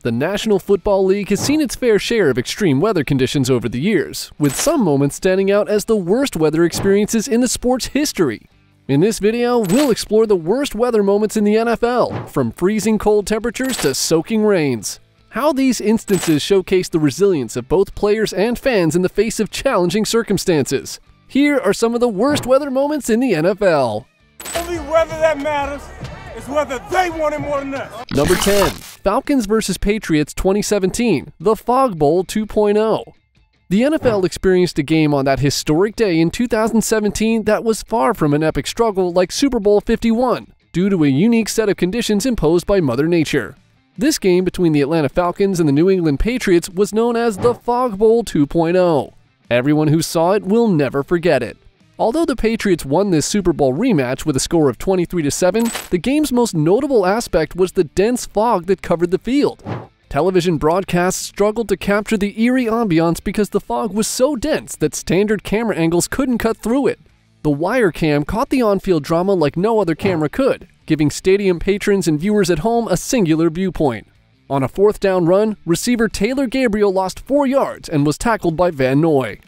the National Football League has seen its fair share of extreme weather conditions over the years, with some moments standing out as the worst weather experiences in the sport's history. In this video, we'll explore the worst weather moments in the NFL, from freezing cold temperatures to soaking rains. How these instances showcase the resilience of both players and fans in the face of challenging circumstances. Here are some of the worst weather moments in the NFL. The only weather that matters is whether they want it more than us. Number 10. Falcons vs. Patriots 2017, the Fog Bowl 2.0. The NFL experienced a game on that historic day in 2017 that was far from an epic struggle like Super Bowl 51, due to a unique set of conditions imposed by Mother Nature. This game between the Atlanta Falcons and the New England Patriots was known as the Fog Bowl 2.0. Everyone who saw it will never forget it. Although the Patriots won this Super Bowl rematch with a score of 23-7, the game's most notable aspect was the dense fog that covered the field. Television broadcasts struggled to capture the eerie ambiance because the fog was so dense that standard camera angles couldn't cut through it. The wire cam caught the on-field drama like no other camera could, giving stadium patrons and viewers at home a singular viewpoint. On a fourth down run, receiver Taylor Gabriel lost 4 yards and was tackled by Van Noy.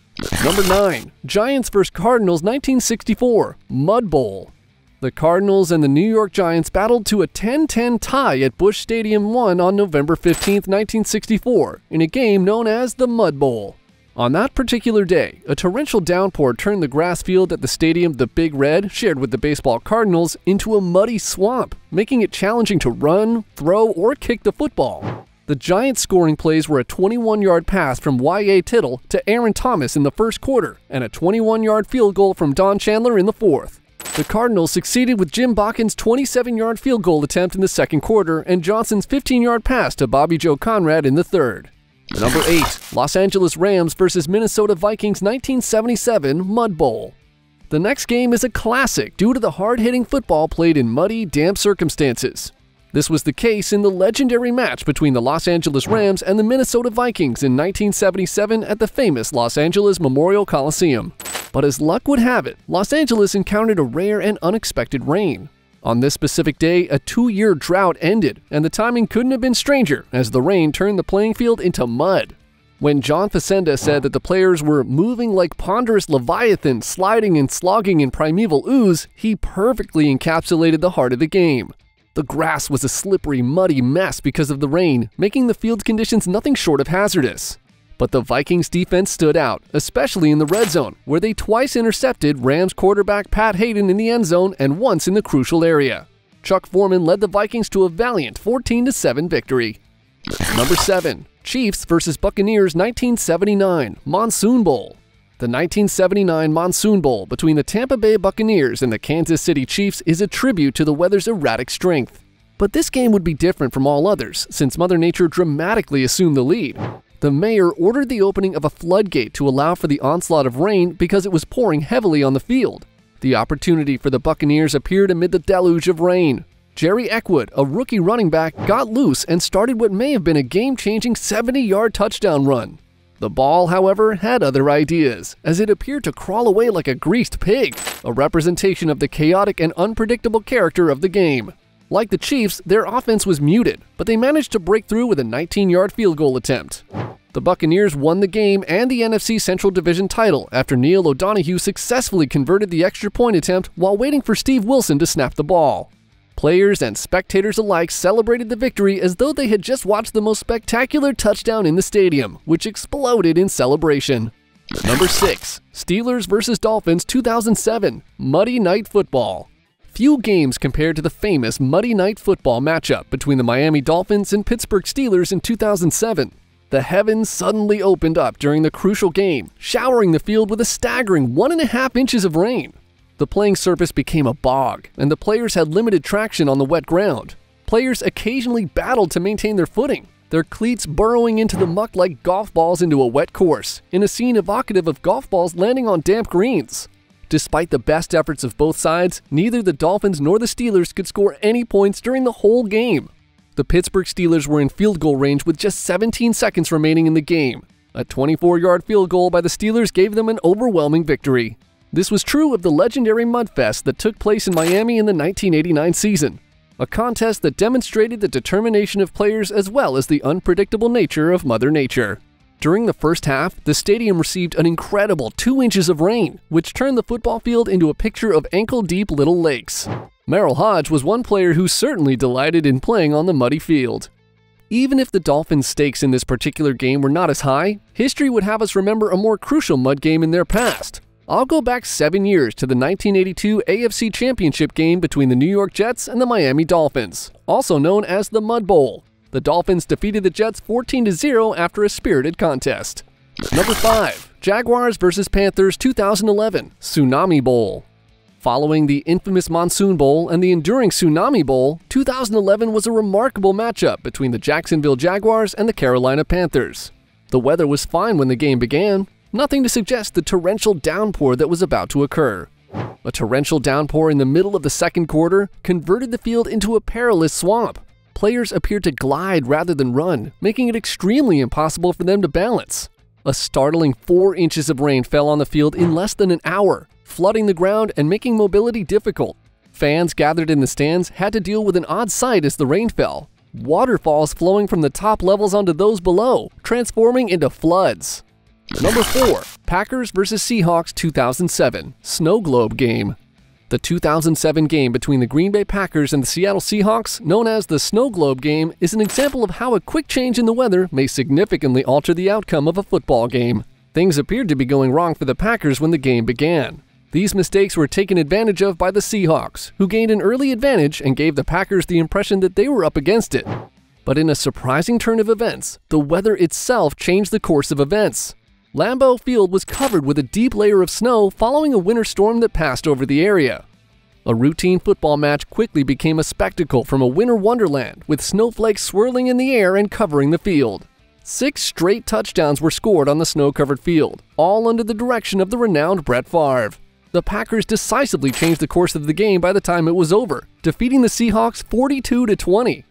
Number 9. Giants vs. Cardinals 1964, Mud Bowl. The Cardinals and the New York Giants battled to a 10-10 tie at Busch Stadium 1 on November 15, 1964, in a game known as the Mud Bowl. On that particular day, a torrential downpour turned the grass field at the stadium the Big Red, shared with the baseball Cardinals, into a muddy swamp, making it challenging to run, throw, or kick the football. The Giants' scoring plays were a 21-yard pass from Y.A. Tittle to Aaron Thomas in the first quarter and a 21-yard field goal from Don Chandler in the fourth. The Cardinals succeeded with Jim Bakken's 27-yard field goal attempt in the second quarter and Johnson's 15-yard pass to Bobby Joe Conrad in the third. Number 8. Los Angeles Rams vs. Minnesota Vikings 1977 Mud Bowl. The next game is a classic due to the hard-hitting football played in muddy, damp circumstances. This was the case in the legendary match between the Los Angeles Rams and the Minnesota Vikings in 1977 at the famous Los Angeles Memorial Coliseum. But as luck would have it, Los Angeles encountered a rare and unexpected rain. On this specific day, a 2-year drought ended, and the timing couldn't have been stranger as the rain turned the playing field into mud. When John Facenda said that the players were moving like ponderous leviathans sliding and slogging in primeval ooze, he perfectly encapsulated the heart of the game. The grass was a slippery, muddy mess because of the rain, making the field's conditions nothing short of hazardous. But the Vikings defense stood out, especially in the red zone, where they twice intercepted Rams quarterback Pat Hayden in the end zone and once in the crucial area. Chuck Foreman led the Vikings to a valiant 14-7 victory. Number 7. Chiefs vs. Buccaneers 1979 Monsoon Bowl. The 1979 Monsoon Bowl between the Tampa Bay Buccaneers and the Kansas City Chiefs is a tribute to the weather's erratic strength. But this game would be different from all others, since Mother Nature dramatically assumed the lead. The mayor ordered the opening of a floodgate to allow for the onslaught of rain because it was pouring heavily on the field. The opportunity for the Buccaneers appeared amid the deluge of rain. Jerry Eckwood, a rookie running back, got loose and started what may have been a game-changing 70-yard touchdown run. The ball, however, had other ideas, as it appeared to crawl away like a greased pig, a representation of the chaotic and unpredictable character of the game. Like the Chiefs, their offense was muted, but they managed to break through with a 19-yard field goal attempt. The Buccaneers won the game and the NFC Central Division title after Neil O'Donoghue successfully converted the extra point attempt while waiting for Steve Wilson to snap the ball. Players and spectators alike celebrated the victory as though they had just watched the most spectacular touchdown in the stadium, which exploded in celebration. Number 6. Steelers vs. Dolphins 2007 Muddy Night Football. Few games compared to the famous Muddy Night Football matchup between the Miami Dolphins and Pittsburgh Steelers in 2007. The heavens suddenly opened up during the crucial game, showering the field with a staggering 1.5 inches of rain. The playing surface became a bog, and the players had limited traction on the wet ground. Players occasionally battled to maintain their footing, their cleats burrowing into the muck like golf balls into a wet course, in a scene evocative of golf balls landing on damp greens. Despite the best efforts of both sides, neither the Dolphins nor the Steelers could score any points during the whole game. The Pittsburgh Steelers were in field goal range with just 17 seconds remaining in the game. A 24-yard field goal by the Steelers gave them an overwhelming victory. This was true of the legendary Mudfest that took place in Miami in the 1989 season. a contest that demonstrated the determination of players as well as the unpredictable nature of Mother Nature. During the first half, the stadium received an incredible 2 inches of rain, which turned the football field into a picture of ankle-deep little lakes. Merrill Hodge was one player who certainly delighted in playing on the muddy field. Even if the Dolphins' stakes in this particular game were not as high, history would have us remember a more crucial mud game in their past. I'll go back 7 years to the 1982 AFC Championship game between the New York Jets and the Miami Dolphins, also known as the Mud Bowl. The Dolphins defeated the Jets 14-0 after a spirited contest. Number 5. Jaguars vs. Panthers 2011 Tsunami Bowl. Following the infamous Monsoon Bowl and the enduring Tsunami Bowl, 2011 was a remarkable matchup between the Jacksonville Jaguars and the Carolina Panthers. The weather was fine when the game began, nothing to suggest the torrential downpour that was about to occur. A torrential downpour in the middle of the second quarter converted the field into a perilous swamp. Players appeared to glide rather than run, making it extremely impossible for them to balance. A startling 4 inches of rain fell on the field in less than an hour, flooding the ground and making mobility difficult. Fans gathered in the stands had to deal with an odd sight as the rain fell. Waterfalls flowing from the top levels onto those below, transforming into floods. Number 4. Packers vs. Seahawks 2007 Snow Globe Game. The 2007 game between the Green Bay Packers and the Seattle Seahawks, known as the Snow Globe Game, is an example of how a quick change in the weather may significantly alter the outcome of a football game. Things appeared to be going wrong for the Packers when the game began. These mistakes were taken advantage of by the Seahawks, who gained an early advantage and gave the Packers the impression that they were up against it. But in a surprising turn of events, the weather itself changed the course of events. Lambeau Field was covered with a deep layer of snow following a winter storm that passed over the area. A routine football match quickly became a spectacle from a winter wonderland, with snowflakes swirling in the air and covering the field. 6 straight touchdowns were scored on the snow-covered field, all under the direction of the renowned Brett Favre. The Packers decisively changed the course of the game by the time it was over, defeating the Seahawks 42-20.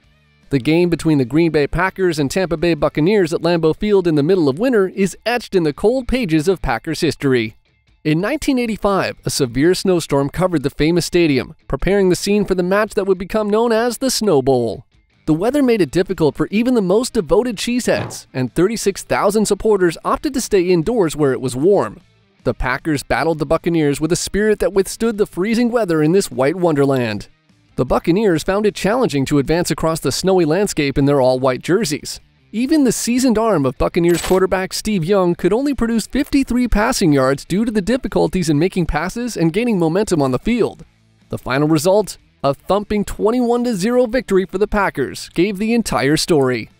The game between the Green Bay Packers and Tampa Bay Buccaneers at Lambeau Field in the middle of winter is etched in the cold pages of Packers history. In 1985, a severe snowstorm covered the famous stadium, preparing the scene for the match that would become known as the Snow Bowl. The weather made it difficult for even the most devoted cheeseheads, and 36,000 supporters opted to stay indoors where it was warm. The Packers battled the Buccaneers with a spirit that withstood the freezing weather in this white wonderland. The Buccaneers found it challenging to advance across the snowy landscape in their all-white jerseys. Even the seasoned arm of Buccaneers quarterback Steve Young could only produce 53 passing yards due to the difficulties in making passes and gaining momentum on the field. The final result? A thumping 21-0 victory for the Packers gave the entire story.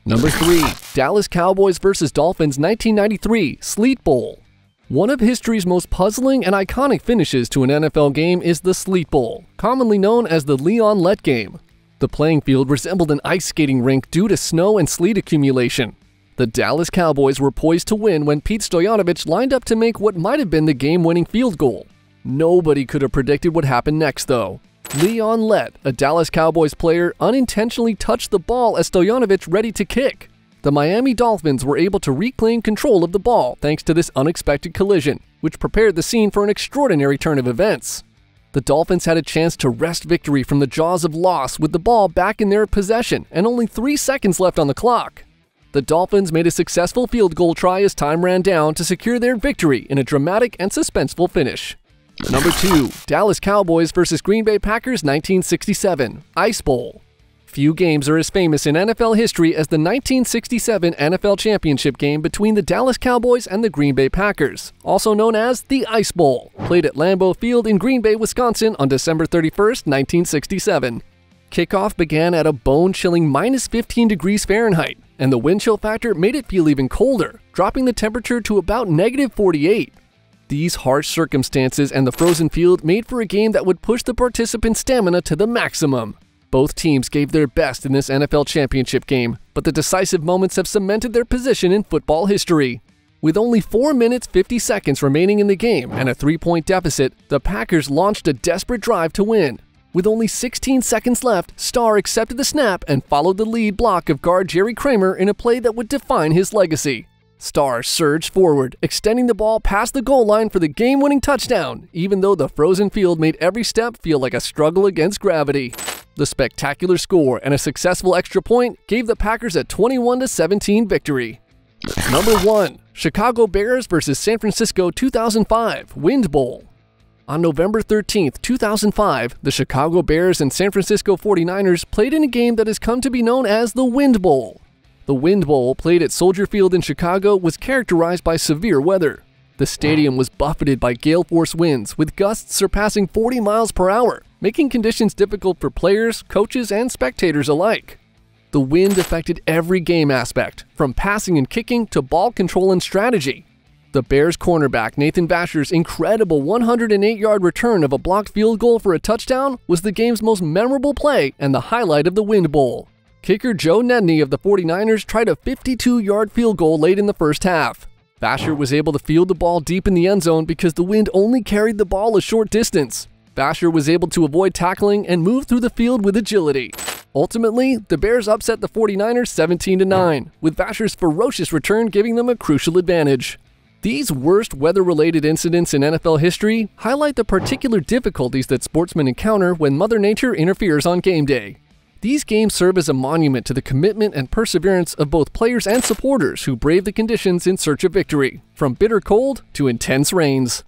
Number 3. Dallas Cowboys vs. Dolphins 1993 Sleet Bowl. One of history's most puzzling and iconic finishes to an NFL game is the Sleet Bowl, commonly known as the Leon Lett game. The playing field resembled an ice skating rink due to snow and sleet accumulation. The Dallas Cowboys were poised to win when Pete Stoyanovich lined up to make what might have been the game-winning field goal. Nobody could have predicted what happened next, though. Leon Lett, a Dallas Cowboys player, unintentionally touched the ball as Stoyanovich ready to kick. The Miami Dolphins were able to reclaim control of the ball thanks to this unexpected collision, which prepared the scene for an extraordinary turn of events. The Dolphins had a chance to wrest victory from the jaws of loss with the ball back in their possession and only 3 seconds left on the clock. The Dolphins made a successful field goal try as time ran down to secure their victory in a dramatic and suspenseful finish. Number 2. Dallas Cowboys vs. Green Bay Packers 1967 Ice Bowl. Few games are as famous in NFL history as the 1967 NFL Championship game between the Dallas Cowboys and the Green Bay Packers, also known as the Ice Bowl, played at Lambeau Field in Green Bay, Wisconsin on December 31, 1967. Kickoff began at a bone-chilling minus 15 degrees Fahrenheit, and the wind chill factor made it feel even colder, dropping the temperature to about negative 48. These harsh circumstances and the frozen field made for a game that would push the participants' stamina to the maximum. Both teams gave their best in this NFL championship game, but the decisive moments have cemented their position in football history. With only 4 minutes 50 seconds remaining in the game and a 3-point deficit, the Packers launched a desperate drive to win. With only 16 seconds left, Starr accepted the snap and followed the lead block of guard Jerry Kramer in a play that would define his legacy. Starr surged forward, extending the ball past the goal line for the game-winning touchdown, even though the frozen field made every step feel like a struggle against gravity. The spectacular score and a successful extra point gave the Packers a 21-17 victory. Number 1. Chicago Bears vs. San Francisco 2005 Wind Bowl. On November 13, 2005, the Chicago Bears and San Francisco 49ers played in a game that has come to be known as the Wind Bowl. The Wind Bowl, played at Soldier Field in Chicago, was characterized by severe weather. The stadium was buffeted by gale-force winds, with gusts surpassing 40 miles per hour, making conditions difficult for players, coaches, and spectators alike. The wind affected every game aspect, from passing and kicking to ball control and strategy. The Bears cornerback Nathan Vasher's incredible 108-yard return of a blocked field goal for a touchdown was the game's most memorable play and the highlight of the Wind Bowl. Kicker Joe Nedney of the 49ers tried a 52-yard field goal late in the first half. Vasher was able to field the ball deep in the end zone because the wind only carried the ball a short distance. Vasher was able to avoid tackling and move through the field with agility. Ultimately, the Bears upset the 49ers 17-9, with Vasher's ferocious return giving them a crucial advantage. These worst weather-related incidents in NFL history highlight the particular difficulties that sportsmen encounter when Mother Nature interferes on game day. These games serve as a monument to the commitment and perseverance of both players and supporters who brave the conditions in search of victory, from bitter cold to intense rains.